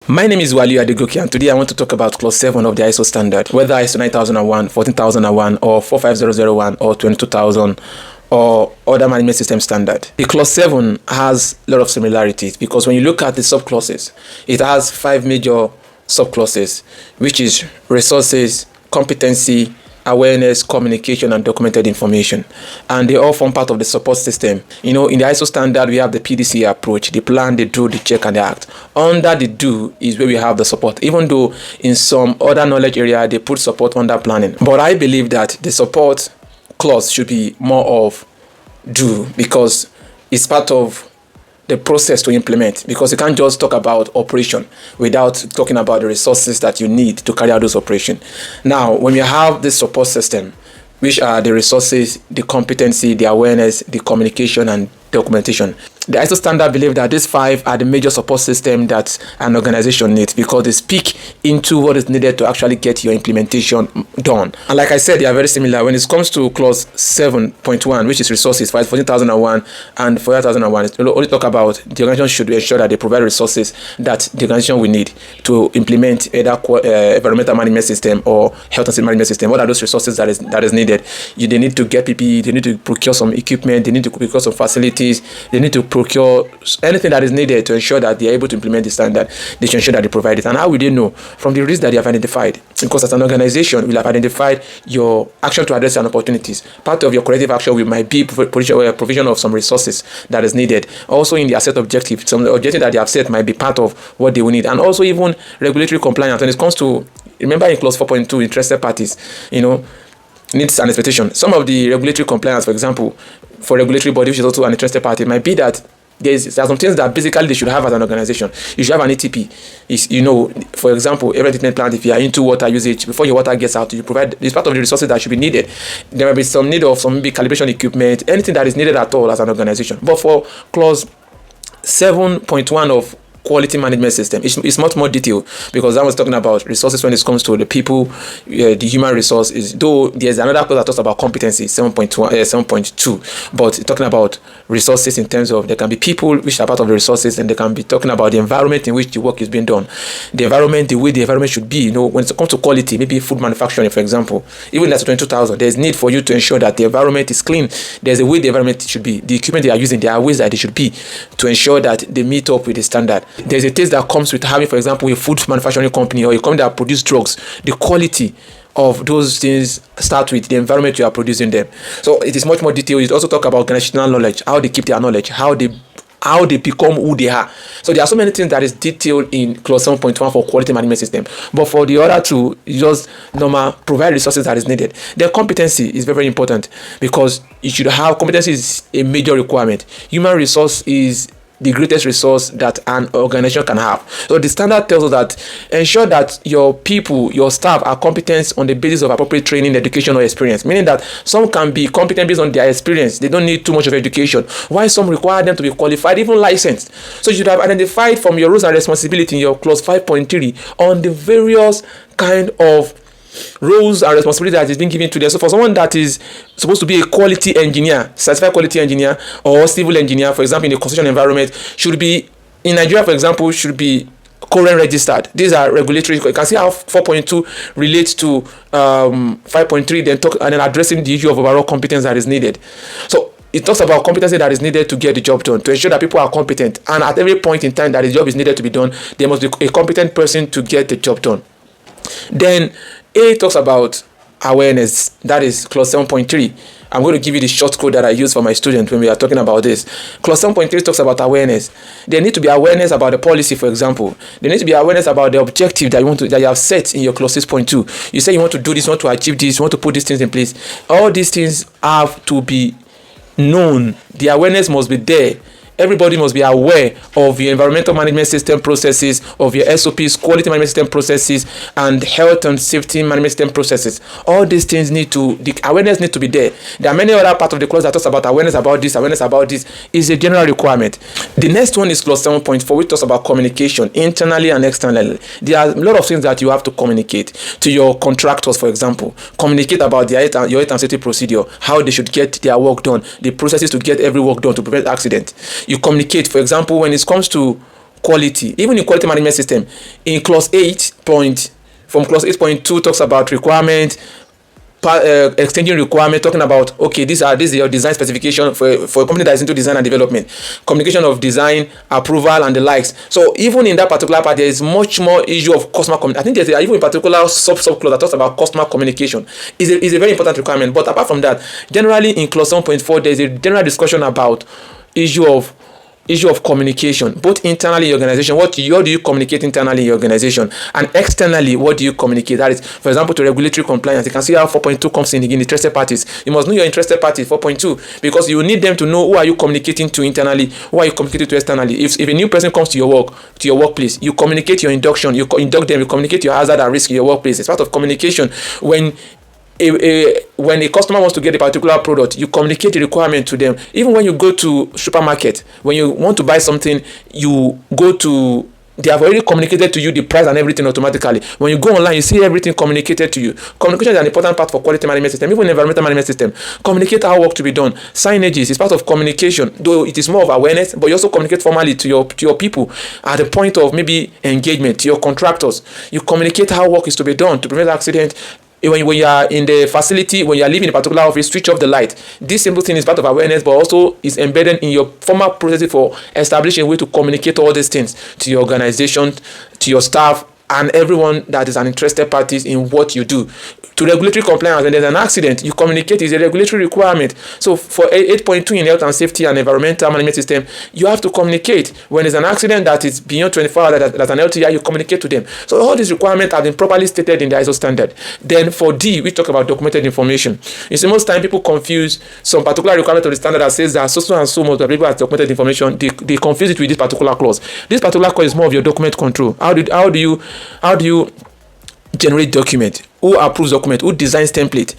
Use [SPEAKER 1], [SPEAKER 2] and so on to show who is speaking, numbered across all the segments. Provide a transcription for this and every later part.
[SPEAKER 1] My name is Wali Adegoke, and today I want to talk about Clause 7 of the ISO standard, whether ISO 9001, 14001, or 45001, or 22000, or other management system standard. The Clause 7 has a lot of similarities because when you look at the subclauses, it has 5 major subclauses, which is resources, competency, awareness, communication, and documented information. And they all form part of the support system. In the ISO standard, we have the PDCA approach, the plan, the do, the check, and the act. Under the do is where we have the support, even though in some other knowledge area, they put support under planning. But I believe that the support clause should be more of do because it's part of the process to implement, because you can't just talk about operation without talking about the resources that you need to carry out those operations. Now, when you have this support system, which are the resources, the competency, the awareness, the communication, and documentation, the ISO standard believe that these 5 are the major support system that an organization needs because they speak into what is needed to actually get your implementation done. And like I said, they are very similar. When it comes to clause 7.1, which is resources, 14,001 and 4,001, it only talk about the organization should ensure that they provide resources that the organization will need to implement either environmental management system or health and safety management system. What are those resources that is needed? They need to get PPE, they need to procure some equipment, they need to procure some facilities, they need to procure anything that is needed to ensure that they are able to implement the standard. They should ensure that they provide it. And how will they know? From the risks that they have identified. Because as an organization, we'll have identified your action to address and opportunities. Part of your corrective action might be provision of some resources that is needed. Also in the asset objective, some objective that they have set might be part of what they will need. And also even regulatory compliance. When it comes to, remember in clause 4.2, interested parties, needs and expectation. Some of the regulatory compliance, for example, for regulatory body, which is also an interested party, might be that there are some things that basically they should have as an organization. You should have an ETP. For example, every treatment plant, if you are into water usage, before your water gets out, you provide, it's part of the resources that should be needed. There may be some need of some maybe calibration equipment, anything that is needed at all as an organization. But for clause 7.1 of quality management system, it's much more detailed because I was talking about resources when it comes to the people, the human resources. Though there's another clause that talks about competency, 7.2, but talking about resources in terms of there can be people which are part of the resources, and they can be talking about the environment in which the work is being done, the environment, the way the environment should be. When it comes to quality, maybe food manufacturing, for example, even that's 22,000. There's need for you to ensure that the environment is clean. There's a way the environment should be. The equipment they are using, there are ways that they should be to ensure that they meet up with the standard. There's a taste that comes with having, for example, a food manufacturing company or a company that produces drugs. The quality of those things start with the environment you are producing them. So it is much more detailed. It also talk about organizational knowledge, how they keep their knowledge, how they become who they are. So there are so many things that is detailed in clause 7.1 for quality management system. But for the other two, it's just normal, provide resources that is needed. Their competency is very, very important because you should have competency is a major requirement. Human resource is the greatest resource that an organization can have. So the standard tells us that ensure that your people, your staff are competent on the basis of appropriate training, education, or experience. Meaning that some can be competent based on their experience. They don't need too much of education. While some require them to be qualified, even licensed. So you should have identified from your roles and responsibility in your clause 5.3 on the various kind of roles and responsibilities that is being given to them. So for someone that is supposed to be a quality engineer, certified quality engineer, or civil engineer, for example, in a construction environment, should be in Nigeria, for example, should be current registered. These are regulatory. You can see how 4.2 relates to 5.3, then addressing the issue of overall competence that is needed. So it talks about competency that is needed to get the job done, to ensure that people are competent, and at every point in time that the job is needed to be done, there must be a competent person to get the job done. Then A talks about awareness. That is clause 7.3. I'm going to give you the short code that I use for my students when we are talking about this. Clause 7.3 talks about awareness. There need to be awareness about the policy, for example. There needs to be awareness about the objective that you have set in your clause 6.2. You say you want to do this, you want to achieve this, you want to put these things in place. All these things have to be known. The awareness must be there. Everybody must be aware of your environmental management system processes, of your SOPs, quality management system processes, and health and safety management system processes. All these things the awareness need to be there. There are many other parts of the clause that talks about awareness about this is a general requirement. The next one is clause 7.4, which talks about communication internally and externally. There are a lot of things that you have to communicate to your contractors, for example. Communicate about your health and safety procedure, how they should get their work done, the processes to get every work done to prevent accident. You communicate, for example, when it comes to quality. Even in quality management system, in clause 8 point, from clause 8.2 talks about requirement, exchanging requirement, talking about, okay, this is your design specification for a company that is into design and development, communication of design, approval, and the likes. So even in that particular part, there is much more issue of customer communication. I think there's even a particular sub clause that talks about customer communication. Is a very important requirement. But apart from that, generally in clause 1.4, there is a general discussion about issue of communication, both internally in your organization. What do you communicate internally in your organization, and externally, what do you communicate? That is, for example, to regulatory compliance. You can see how 4.2 comes in again, interested parties. You must know your interested parties, 4.2, because you need them to know who are you communicating to internally, who are you communicating to externally. If a new person comes to your workplace, you communicate your induction, you induct them, you communicate your hazard and risk in your workplace. It's part of communication. When a customer wants to get a particular product, you communicate the requirement to them. Even when you go to supermarket, when you want to buy something, they have already communicated to you the price and everything automatically. When you go online, you see everything communicated to you. Communication is an important part for quality management system, even environmental management system. Communicate how work to be done. Signages is part of communication, though it is more of awareness, but you also communicate formally to your people at the point of maybe engagement, to your contractors. You communicate how work is to be done to prevent accident. When you are in the facility, when you are living in a particular office, switch off the light. This simple thing is part of awareness, but also is embedded in your formal process for establishing a way to communicate all these things to your organization, to your staff, and everyone that is an interested party in what you do. To regulatory compliance, when there's an accident, you communicate. Is a regulatory requirement. So for 8.2 in health and safety and environmental management system, you have to communicate. When there's an accident that is beyond 24 hours, that's an LTI, you communicate to them. So all these requirements have been properly stated in the ISO standard. Then for D, we talk about documented information. You see, most time people confuse some particular requirement of the standard that says that so and so most of people have documented information. They confuse it with this particular clause. This particular clause is more of your document control. How do you generate document? Who approves document? Who designs template?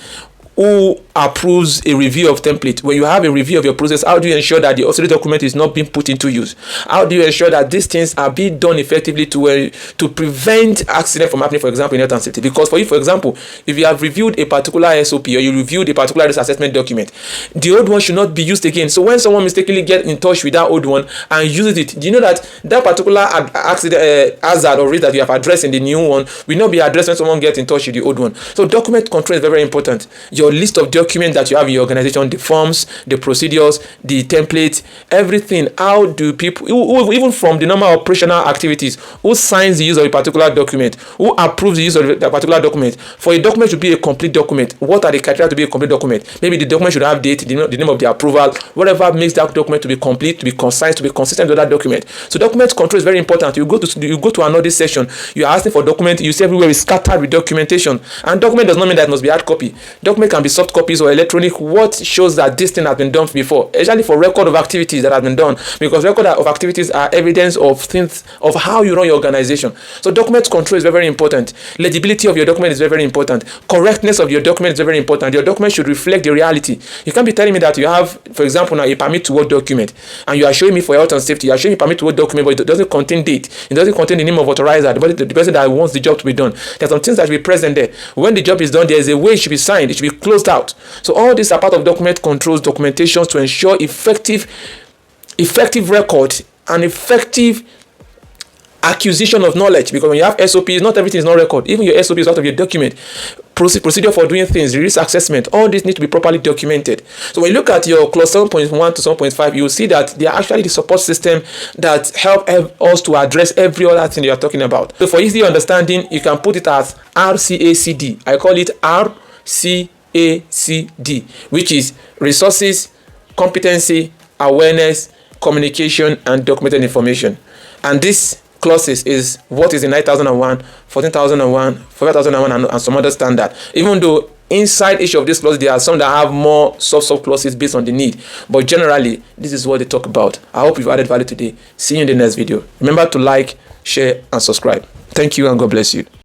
[SPEAKER 1] Who approves a review of template? When you have a review of your process, how do you ensure that the auxiliary document is not being put into use? How do you ensure that these things are being done effectively to prevent accident from happening, for example, in health and safety? Because for example, if you have reviewed a particular SOP or you reviewed a particular risk assessment document, the old one should not be used again. So when someone mistakenly gets in touch with that old one and uses it, do you know that particular accident hazard or risk that you have addressed in the new one will not be addressed when someone gets in touch with the old one? So document control is very, very important. Your list of documents that you have in your organization, the forms, the procedures, the templates, everything. How do people, even from the normal operational activities, who signs the use of a particular document? Who approves the use of a particular document? For a document to be a complete document, what are the criteria to be a complete document? Maybe the document should have date, the name of the approval, whatever makes that document to be complete, to be concise, to be consistent with that document. So document control is very important. You go to another session, you are asking for document, you see everywhere is scattered with documentation. And document does not mean that it must be hard copy. Document can be soft copies or electronic. What shows that this thing has been done before, especially for record of activities that have been done, because record of activities are evidence of things of how you run your organization. So document control is very, very important. Legibility of your document is very, very important. Correctness of your document is very, very important. Your document should reflect the reality. You can't be telling me that you have, for example, now a permit to work document, and you are showing me for health and safety, you are showing me permit to work document, but it doesn't contain date, it doesn't contain the name of authorizer, the person that wants the job to be done. There's some things that should be present there. When the job is done, there is a way it should be signed, it should be closed out. So all these are part of document controls, documentations to ensure effective record and effective acquisition of knowledge. Because when you have SOPs, not everything is not record. Even your SOP is part of your document. Procedure for doing things, risk assessment, all this need to be properly documented. So when you look at your clause 7.1 to 7.5, you will see that they are actually the support system that help us to address every other thing you are talking about. So for easy understanding, you can put it as RCACD. I call it RCACD, which is resources, competency, awareness, communication, and documented information. And this clauses is what is in 9001, 14001, 4001, and some other standard. Even though inside each of these clauses there are some that have more soft clauses based on the need, but generally this is what they talk about. I hope you've added value today. See you in the next video. Remember to like, share, and subscribe. Thank you, and God bless you.